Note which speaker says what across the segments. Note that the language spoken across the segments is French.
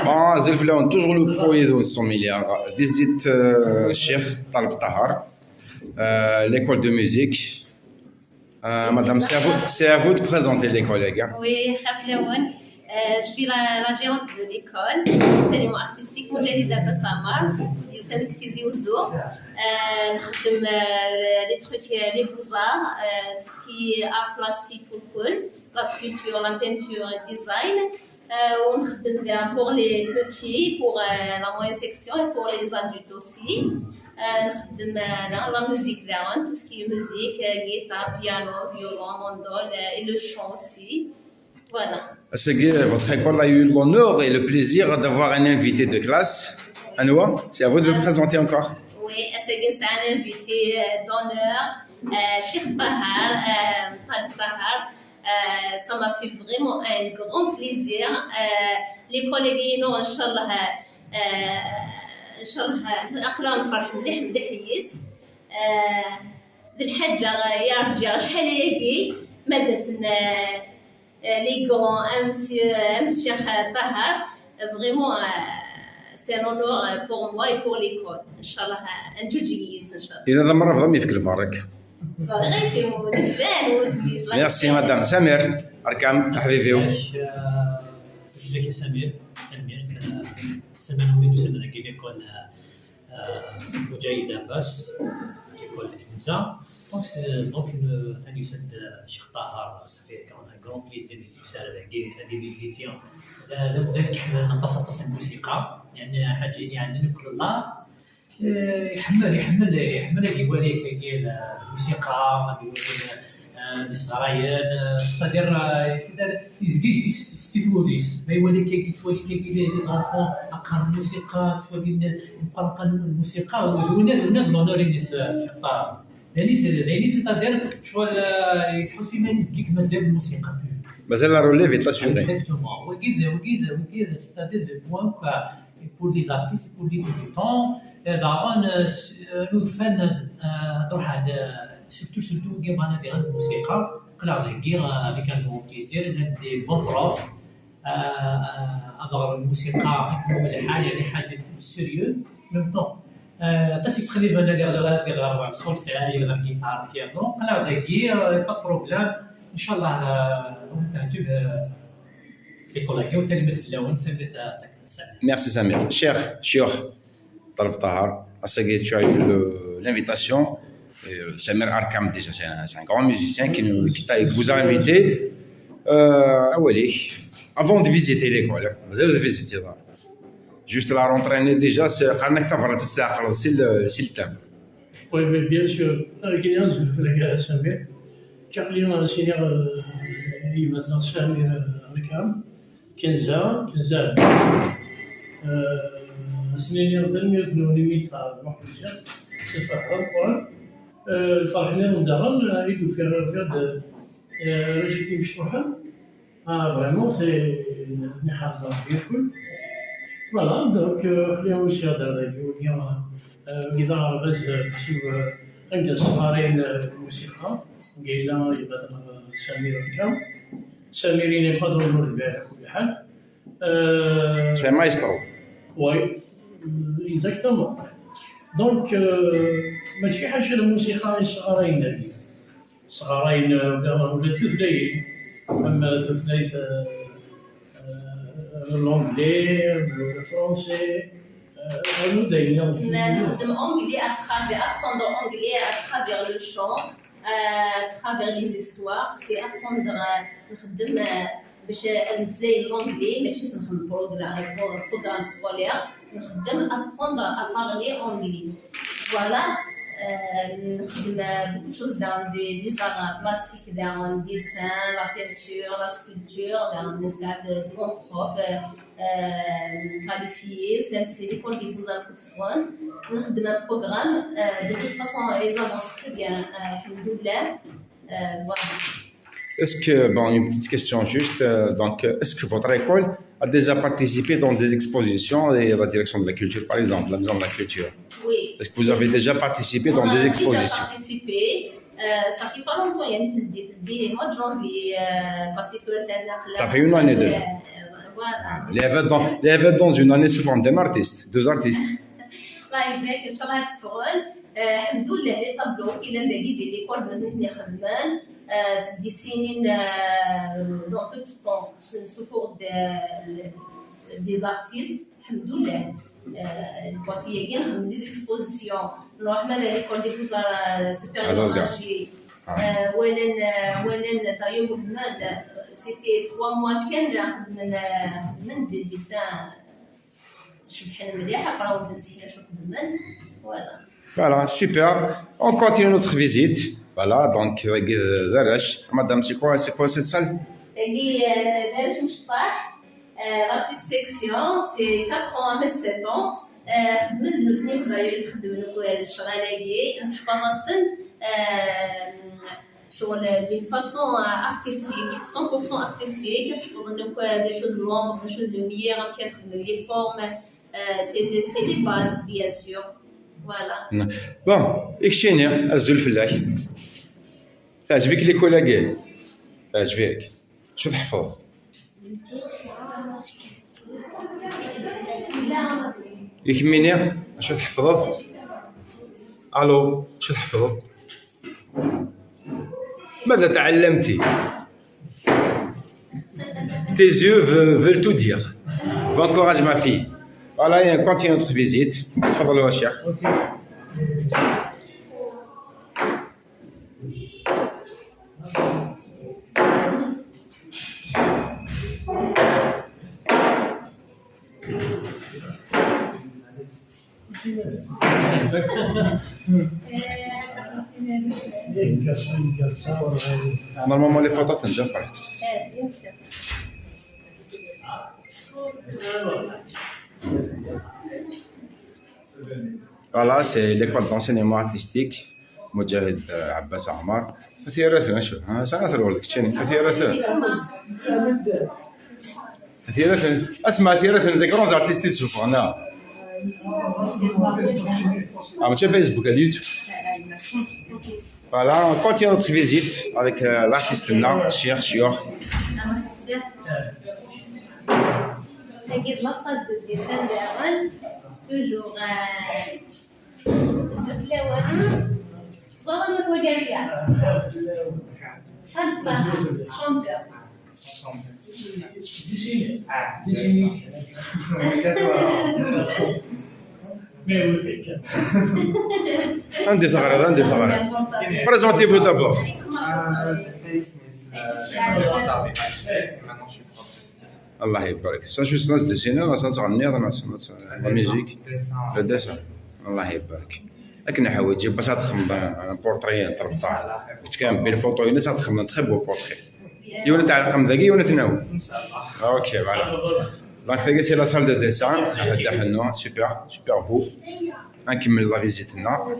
Speaker 1: Bon, Zelfla, toujours le projet de 100 milliards. Visite Cheikh Talib Tahar, l'école de musique. Madame, c'est à vous de présenter l'école, les gars.
Speaker 2: Oui, Khaflaoun. Je suis la gérante de l'école, enseignement artistique Moujahida Bassamar, du Saint Fizi Ouzo. نخدم les trucs, les beaux-arts, tout ce qui est art plastique pour cool, la sculpture, la peinture, le design. ونخدم pour les petits, pour la moyenne section et pour les adultes aussi. نخدم la musique d'Aaron, tout ce qui est musique, guitare, piano, violon, mandole et le chant aussi. Voilà.
Speaker 1: Votre école a eu l'honneur et le plaisir d'avoir un invité de classe. Anoua, c'est à vous de le présenter encore.
Speaker 2: Oui, c'est un invité d'honneur, Cheikh Tahar, Talib Tahar. Ça m'a fait vraiment un grand plaisir. Les collègues, Inch'Allah, أقرأ نفرح مليح يس. الحاجة يرجع شحال هيك ما دسنا les grands, monsieur Tahar, vraiment, c'est un honneur pour moi et pour l'école. Inch'Allah, un jujiyis, Inch'Allah.
Speaker 1: إلى ذا مرة فضل يفك الفارق.
Speaker 2: صغيرتي ونتفان ونتبيس.
Speaker 1: Merci madame. Samir, أركام حبيبي.
Speaker 3: لك سمير سمير وليد سمير كي l'école Moujahida Bass, l'école de Kinza. Donc une Cheikh Tahar, ça fait un grand plaisir de visiter. لذلك احنا نتصل الموسيقى يعني حاجه يعني نذكر الله يحمل يوريك الموسيقى يوريك الصرايان c'est-à-dire يستثوريس ما يوريك لي زونفون اقرا الموسيقى توري نقرا الموسيقى وهنا لونور الناس Cheikh Tahar يعني c'est-à-dire شغل يتحس فيما يديك مازال الموسيقى توجور
Speaker 1: مازال la relève est assurée.
Speaker 3: Exactement. Oui, c'est-à-dire des points pour les artistes, pour les débutants. D'abord, nous faisons surtout qui va dans la musique. Claire de guerre avec un grand plaisir, des bons profs. avoir الموسيقى كتكون الحال يعني حاجه سيريو ميم طون تسخلي بان دير السولفاج ولا الجيتار بيانو قلع داكي با بروبليم ان شاء الله تعجب الكولاكي وتلمس اللون سميت
Speaker 1: Merci Samir. Cher Talib Tahar, tu as eu l'invitation. Samir Arkam, déjà, c'est un grand musicien qui vous a invité. Avant de visiter l'école, vous avez visité là. Juste la rentrée déjà, c'est quand on a fait le temps.
Speaker 4: Oui, mais bien sûr, avec Elias, le gars Samir, car il m'a enseigné maintenant Samir Arkam, 15 ans. سنين الظلم يثنون ميثاق محمد صفة القرآن الفرحنا ودارن يدو في الرفض رشيدي مشروحا vraiment c'est نحافظ على الكل voilà donc خليهم يشهدوا اليوم قدر بس شوف عند الصغارين الموسيقى قيلا يبقى سمير الكام سميرين يقدروا البارح كل حال
Speaker 1: C'est un maestro.
Speaker 4: Oui, exactement. Donc, ماشي حاجة الموسيقى الصغارين هذه. الصغارين ولا الثلاثين، أما الثلاث l'anglais, le français,
Speaker 2: نخدم anglais à travers apprendre anglais à travers le chant, à travers les histoires. C'est apprendre نخدم باش نسلي لونجلي ماشي نخدم بروغرام سكولير نخدم ابروندر ا بارلي اونجلي فوالا نخدم بوكو شوز دان دي زار بلاستيك دان ديسان لا بينتور لا سكولبتور دان نساعد بون بروف كاليفيي سانسي ليكول دي بوزار كوت فرون نخدم ان بروغرام دو توت فاصون اي زافونس تري بيان الحمد لله فوالا.
Speaker 1: Est-ce que, bon, une petite question juste, donc, est-ce que votre école a déjà participé dans des expositions et la direction de la culture, par exemple, la maison de la culture?
Speaker 2: Oui.
Speaker 1: Est-ce que vous avez déjà participé dans des expositions?
Speaker 2: On a déjà participé, ça fait pas longtemps, il y a le mois de janvier, passé sur le terrain.
Speaker 1: Ça fait une année déjà.
Speaker 2: Voilà.
Speaker 1: Il y avait dans une année sous forme d'un artiste, deux artistes.
Speaker 2: الله يبارك ان شاء الله تفرون الحمد لله لي طابلو الى داكي ديال ليكول بغيت خدمان دي سينين دون بو طون سوفور دي زارتيست الحمد لله البواتيه كاين نخدم لي زيكسبوزيسيون نروح مام ليكول دي بوزار سوبيريور ماجي ولن دايو محمد سيتي 3 موا كان خدمن دي ديسان شبحال مليح قراو نسينا شو خدمن فوالا.
Speaker 1: Voilà, super. On continue notre visite. Voilà, donc, madame, c'est quoi cette salle?
Speaker 2: اللي دارش مشطاح لا بتيت سيكسيون سي 4 ans 7 ans خدمت نوثني داير خدم له الشغالاكي نصحبها السن شغل دون فاسون ارتستيك 100% ارتستيك نحفظ لك دي شوز لومبر دي شوز لوميير بيتر لي فورم سي لي باز بيان سور فوالا.
Speaker 1: بون اكشيني الزول فلاح تعجبك لي كولاكي تعجبك شو تحفظ؟ يكميني شو تحفظ؟ الو شو تحفظ؟ ماذا تعلمتي؟ Tes yeux veulent tout dire. Bon courage ma fille. Voilà, et on continue notre visite. تفضلوا يا شيخ. Normalement les photos sont déjà prêtes.
Speaker 2: بيان سور.
Speaker 1: Voilà, c'est l'école d'enseignement artistique مجاهد عباس عمار. كثيرة شو ها سنة الولد كشني كثيرة اسمع كثيرة des grands artistes شوفوا أنا عم تشوف فيسبوك اليوتيوب. Voilà, on continue notre visite avec l'artiste là, Cheikh Chiour.
Speaker 2: تجد مصد ديسان داغن توجور زبلة ظلمت وجريا هنطلع شونتر
Speaker 1: عندي ثغرة عندي ثغرة. Présentez-vous d'abord. الله يبارك. Ça je suis dans dessiner, dans تغني, dans la musique, le dessin. الله يبارك. لكن نحاول تجيب باش تخمم بورتري تربطها. كنت كان بين فوتو يونس تخمم تخي بو بورتري. يونا تاع القم ذاكي يونا تناول. اوكي فوالا. Donc c'est la salle de dessin. Super beau. نكمل لا فيزيتنا.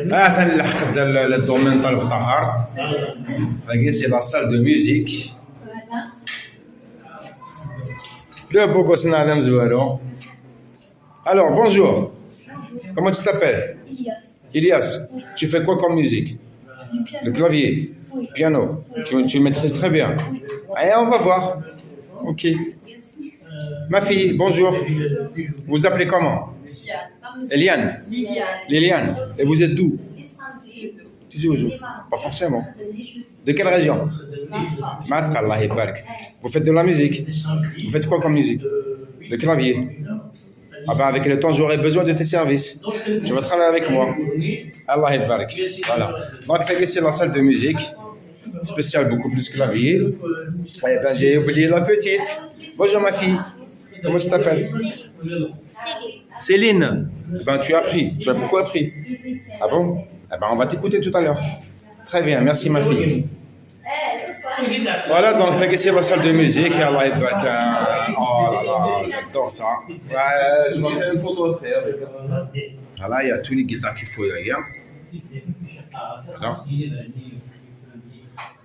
Speaker 1: ثاني لحق الدومين طالب طهار. C'est la salle de musique. Le beau gosse Nadam Zouaro. Alors, bonjour. Comment tu t'appelles? Ilias. Tu fais quoi comme musique? Le clavier. Piano. Tu maîtrises très bien. Allez, on va voir. Ok. Ma fille, bonjour. Vous vous appelez comment? Eliane. Liliane. Et vous êtes d'où? Pas forcément. De quelle région? Matka, Allah Barak. Vous faites de la musique? Vous faites quoi comme musique? Le clavier. Ah ben avec le temps, j'aurai besoin de tes services. Tu vas travailler avec moi. Allah Barak. Voilà. Donc, c'est la salle de musique. Spéciale beaucoup plus clavier. Eh ben, j'ai oublié la petite. Bonjour ma fille. Comment tu t'appelles? Céline. Ben, tu as appris. Tu as beaucoup appris. Ah bon? Eh ben, on va t'écouter tout à l'heure. Très bien, merci ma fille. Voilà, donc c'est la salle de musique. Allah Barak. Oh là là, j'adore ça. Ouais, je vais faire une photo après. Voilà, il y a tous les guitares qu'il faut derrière.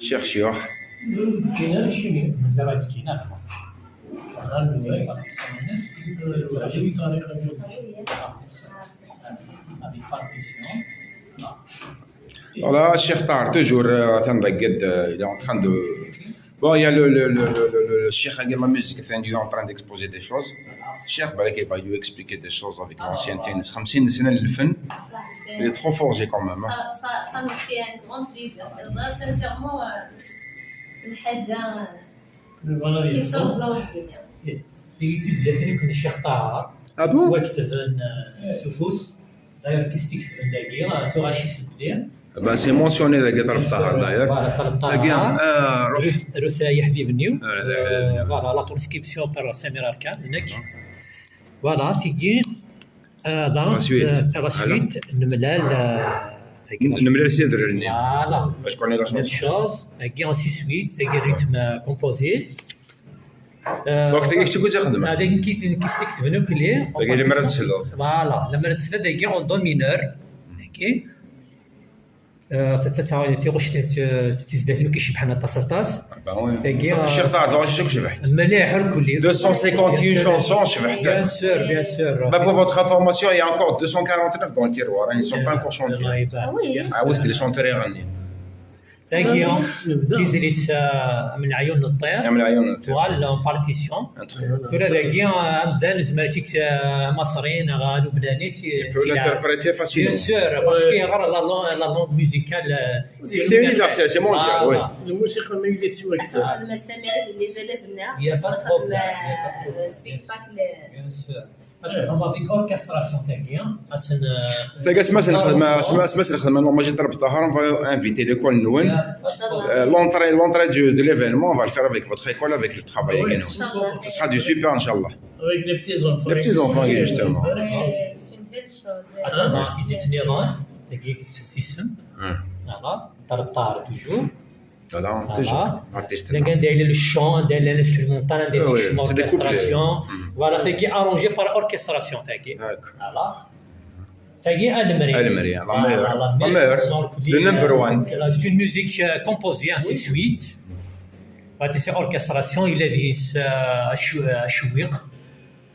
Speaker 1: Chercheur. Voilà, Cheikh Tahar, toujours, il est en train de. Bon, il y a le Cheikh avec la musique, il est en train d'exposer des choses. Cheikh, il va lui expliquer des choses avec l'ancienneté. 50 سنة للفن. Il est trop forgé quand même.
Speaker 2: Ça nous fait un grand plaisir. Sincèrement, une حاجة qui sort de l'ordinaire.
Speaker 3: اللي تزلتني كنت الشيخ طاهر
Speaker 1: Ah bon?
Speaker 3: سواء كتبن سفوس داير كيستيك تبن داكي سواء شي سكدير
Speaker 1: Ben, c'est mentionné dans Guitar Tahar d'ailleurs.
Speaker 3: Voilà, طلب رسايح في فنيو فوالا لا ترانسكريبسيون بار سمير اركان هناك فوالا تيجي دونك لا سويت نملال
Speaker 1: نمرة سيدر النيم.
Speaker 3: فوالا
Speaker 1: باش كوني لا
Speaker 3: même
Speaker 1: شونس.
Speaker 3: chose تيجي en 6/8 تيجي ريتم كومبوزي
Speaker 1: وقت تيجي شكون تخدم؟
Speaker 3: هذاك كيستيك فنيو كلي
Speaker 1: تيجي لي مرة تسلط.
Speaker 3: فوالا لما تسلا تيجي اون دو مينور اوكي تيغوش تزدادلو كيشبحنا الطاسطاس
Speaker 1: الشيخ طاهر دونك شكون شبحت؟
Speaker 3: مليح الكل
Speaker 1: 251 chansons شبحت.
Speaker 3: بيان سور
Speaker 1: Bah, pour votre information, il y a encore 249 dans le tiroir. Ils ne sont pas encore chantés.
Speaker 2: Ah oui.
Speaker 1: Ah oui, c'était les chanteurs iraniens.
Speaker 3: تاقيهم تيزيد من عيون الطير
Speaker 1: يعمل عيون.
Speaker 3: فوالا بارتيسيون
Speaker 1: Un truc.
Speaker 3: تولى تاقي امثال زمرتيك مصريين لبنانيين
Speaker 1: peut l'interpréter facilement.
Speaker 3: بيان سور باسكو غير لا لونغ ميوزيكال
Speaker 1: C'est universel, c'est mondial, oui.
Speaker 4: الموسيقى ما يقدر تسوى كثر.
Speaker 2: خدمة سمير اللي زلفنا
Speaker 3: يا فات
Speaker 2: خدمة سبيكتاكل
Speaker 3: بيان سور هما فيك اوركستراسيون تاقي اسن
Speaker 1: تلقى سمعت الخدمة لما جيت ربط طهر on va inviter l'école Nouen. L'entrée de l'événement, on va le faire avec votre école, avec le travail. Ce sera du super, Inch'Allah.
Speaker 4: Avec les petits enfants.
Speaker 1: Les petits enfants, justement.
Speaker 2: C'est une belle chose.
Speaker 3: اتعطى في نيران تاقي سيسم فوالا طلب طار توجور
Speaker 1: Voilà, toujours. Artiste.
Speaker 3: là كان داير الشون داير الانسترومونتال داير
Speaker 1: Oui, oui, c'est des
Speaker 3: اوركستراسيون
Speaker 1: couplets.
Speaker 3: فوالا تاقي اروجي بار اوركستراسيون تاقي
Speaker 1: D'accord.
Speaker 3: فوالا تاقي المري
Speaker 1: المري، la meilleure, le number one.
Speaker 3: c'est une musique composée ainsi de suite c'est orchestration il avait الشويق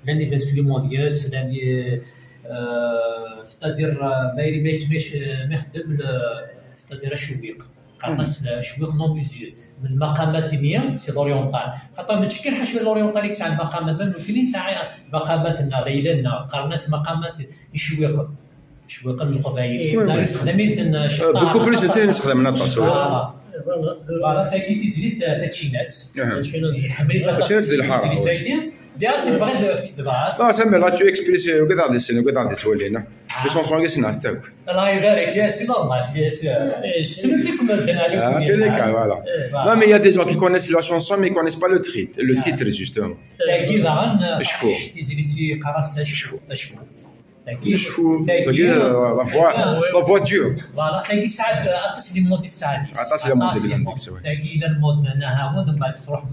Speaker 3: لان les instruments ديالس لان c'est-à-dire ما يخدم c'est-à-dire الشويق قرنس الشويق نو ميوزيك من المقامات الدينيه سي لوريونتال خاطر ما تشكل حاجه لوريونتال يكسع المقامات ما ممكن ساعه مقاماتنا ليلنا قرنس مقامات الشويق الشويق القبائل لا يستخدم مثل
Speaker 1: Beaucoup plus de temps نستخدم من التصوير.
Speaker 3: فوالا تاكي تزيد تاتشينات حملي
Speaker 1: تاتشينات ديال الحاره.
Speaker 3: ديال سي بغيت في الدباس
Speaker 1: لا سامي لا tu expliques وكذا غادي السنه وكذا غادي تولينا. Les chansons اللي سمعت تاعك.
Speaker 3: الله يبارك يا سي نورمال يا سي سمعتكم بدنا
Speaker 1: Ah, tu les cas, voilà. Non, mais il y a des gens qui connaissent la chanson, mais ils ne connaissent pas le titre, justement.
Speaker 3: تاكي دغن
Speaker 1: شفو.
Speaker 3: تزيد في قراص شفو تاكي
Speaker 1: شفو. La voix dure.
Speaker 3: فوالا تاكي ساعات اتصل مود الساعات
Speaker 1: عطاس لي مود اللي عندك سوي.
Speaker 3: تاكي المود نهاود ومن بعد تروح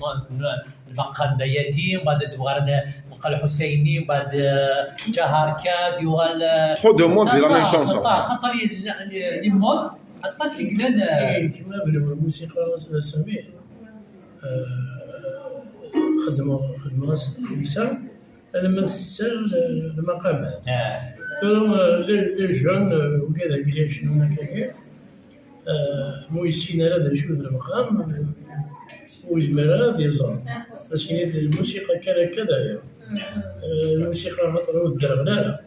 Speaker 3: المقام بياتي ومن بعد دوار مقال الحسيني ومن بعد جهاركاد يوال
Speaker 1: Trop de monde, c'est la même chanson.
Speaker 3: خاطر لي مود حتى سيكلان
Speaker 4: كما بالموسيقى سميع خدمة خمسة لما تسال المقامات ثم لي جون وكذا قال شنو هكاك مويسين هذا شو المقام ويزمر هذا يزور بس الموسيقى كذا الموسيقى مطلوب الدرغنانة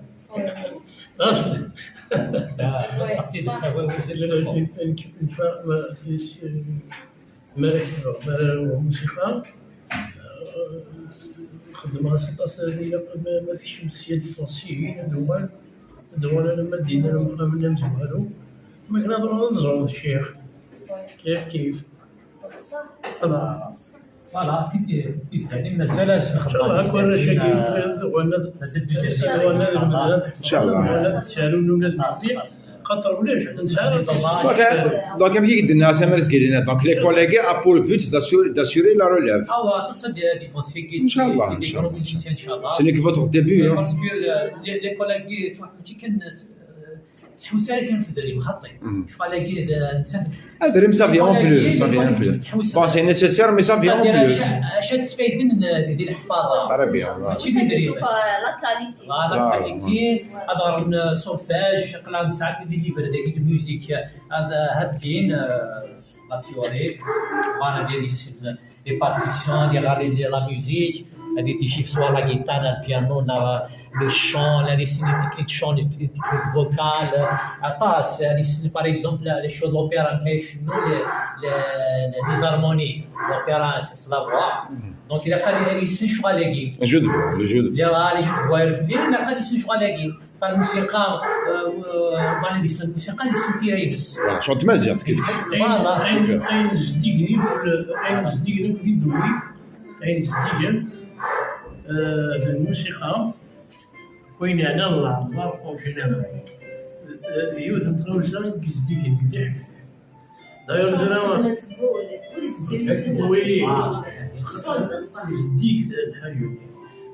Speaker 4: موسيقى خدمة ستة ما فيش مسياد فرنسيين دوال لما دينا المقام نمزوالو ما كنا نضرب الشيخ كيف
Speaker 3: فوالا كيف يعني مازال
Speaker 4: نخدم كل شيء
Speaker 1: ان شاء الله.
Speaker 4: تسالون ولاد المسيح خاطر ولاش نسال
Speaker 1: Donc, comme il dit, c'est Mercedes. Donc, les collègues ont pour le but d'assurer la relève.
Speaker 3: او تصل ديفونس في
Speaker 1: Inch'Allah,
Speaker 3: ان شاء الله
Speaker 1: Ce n'est que votre début. Hein.
Speaker 3: باسكو لي كولاغي كان تحوس على كان في الدري مخطي شغل لاقي انسان
Speaker 1: هذا ça vient en plus, ça vient en plus. Bon, c'est nécessaire, mais ça vient en plus.
Speaker 3: اش تستفيد من ديال الحفاظه
Speaker 1: عربي
Speaker 3: ماشي في الدري
Speaker 2: تشوف لا كاليتي
Speaker 3: هذا كاليتي هذا سولفاج قلان ساعات ديليفر داك الميوزيك هذا الدين لا تيوري وانا ديال لي بارتيسيون ديال لا ميوزيك هذه تيشيف سوا لا غيتار البيانو لو شون لا ديسيني تكنيك شون تكنيك فوكال عطاس هذه باغ اكزومبل لي شو لوبيرا كاين شنو لي زارموني لوبيرا سي لا فوا دونك الا قال لي سي شو لاقي
Speaker 1: Le jeu de voix, le jeu de voix.
Speaker 3: لا لي جو فواير الا قال لي سي شو لاقي الموسيقى فانا دي الموسيقى اللي فيها يبس
Speaker 1: Voilà, chante مزيان كيف.
Speaker 3: فوالا
Speaker 4: أين جديد في الدوري أين جديد في الموسيقى وين يعني الله أو جنابه يوث نتروجان جديد مليح داير
Speaker 2: لما
Speaker 4: أنا
Speaker 2: تقول ولي
Speaker 4: وي
Speaker 2: شوفوا القصه
Speaker 4: جديد الحاجة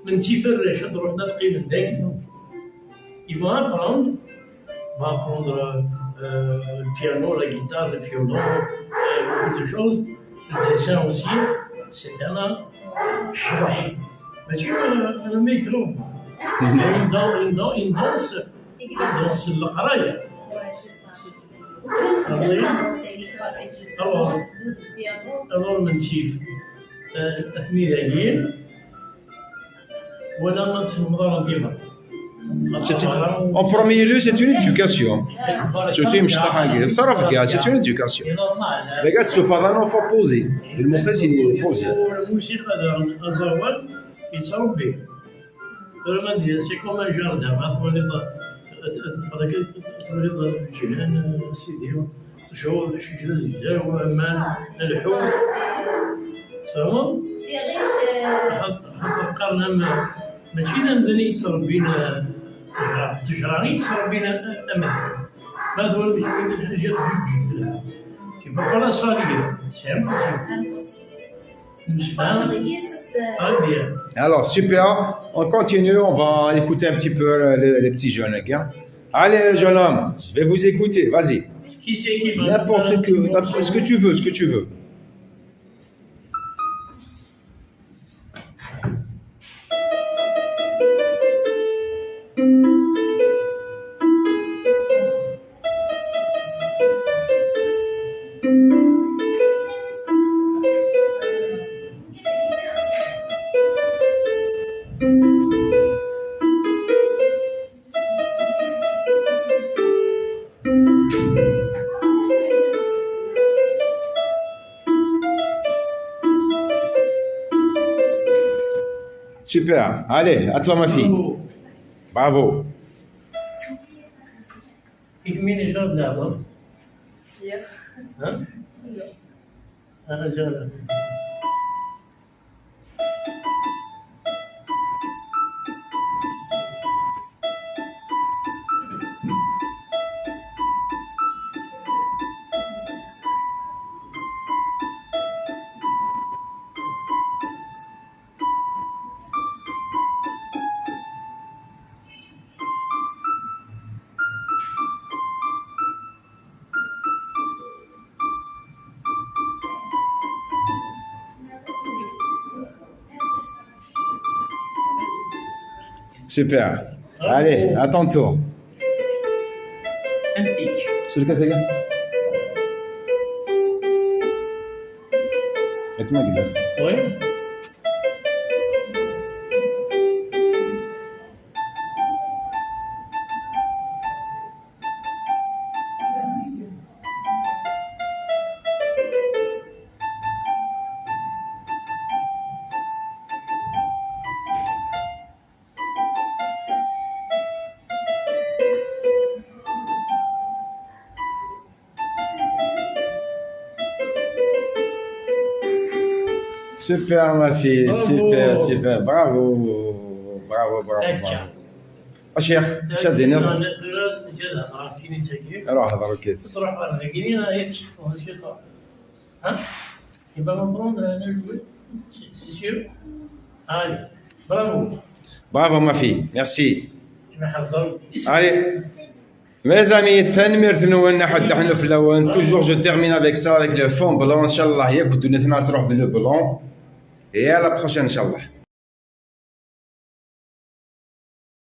Speaker 4: من تيفر شدرو حنا تقريبا داك il va apprendre le piano, la guitare, le violon, beaucoup de choses. Le dessin aussi, c'est un chouette. Mais tu vois, le micro, il danse le qaraïa.
Speaker 2: Ouais, c'est ça. نخدم سيدي كلاسيك جوستومون تدوز البيانو
Speaker 4: Alors, منسيف ثمانية ولا نتسمى ديما.
Speaker 1: En premier lieu, c'est une éducation. Surtout مش طاحن تصرف كاع c'est une éducation.
Speaker 3: سي نورمال
Speaker 1: Les gars, sauf avant, il faut poser. Le mot c'est poser.
Speaker 4: الموسيقى ديال الزوال يتصرف به. كلما ديال سي كوم ان جاردان ما تولي هذاك تولي الجيران سيدي تشوف شي جزيره وامان الحوت فهموا؟
Speaker 2: سي غير
Speaker 4: حتى قرنا ماشي نبدا يصرف بين تجراني تصرف بين امان هذا هو اللي كاين الحاجات جوج في العالم كيما لا صاليه سي امبوسيبل مش فاهم très bien.
Speaker 1: Alors, super. On continue. On va écouter un petit peu les petits jeunes, les gars. Allez, jeune homme, je vais vous écouter. Vas-y.
Speaker 4: Qui c'est qui va
Speaker 1: N'importe que, ce que tu veux, ce que tu veux. Super. Allez, à toi, ma fille. Bravo.
Speaker 4: يكمل شرط دابا ها انا زغل
Speaker 1: Super. Allez, à ton tour.
Speaker 4: انتيك
Speaker 1: C'est le café, gars. Et moi, Guillaume.
Speaker 4: وي
Speaker 1: Super, ma fille.
Speaker 4: Bravo.
Speaker 1: Super, super. Bravo. Bravo, bravo,
Speaker 4: Tcha.
Speaker 1: bravo. Cheikh, شادين يلا.
Speaker 4: جدا عارفين تاكي
Speaker 1: روح هذا روكيت.
Speaker 4: تروح على كيني انا يتشوفوا شي طاح ها يبقى مبروند انا جوي سي سير هاي برافو
Speaker 1: Bravo, ma fille. Merci.
Speaker 4: ما حضر
Speaker 1: Allez. Mes amis, تنمير ثنونا حد حنا في اللون. Toujours je termine avec ça avec le fond blanc. Inch'Allah, ياك ودنا تروح في le blanc. Et à la prochaine, Inch'Allah.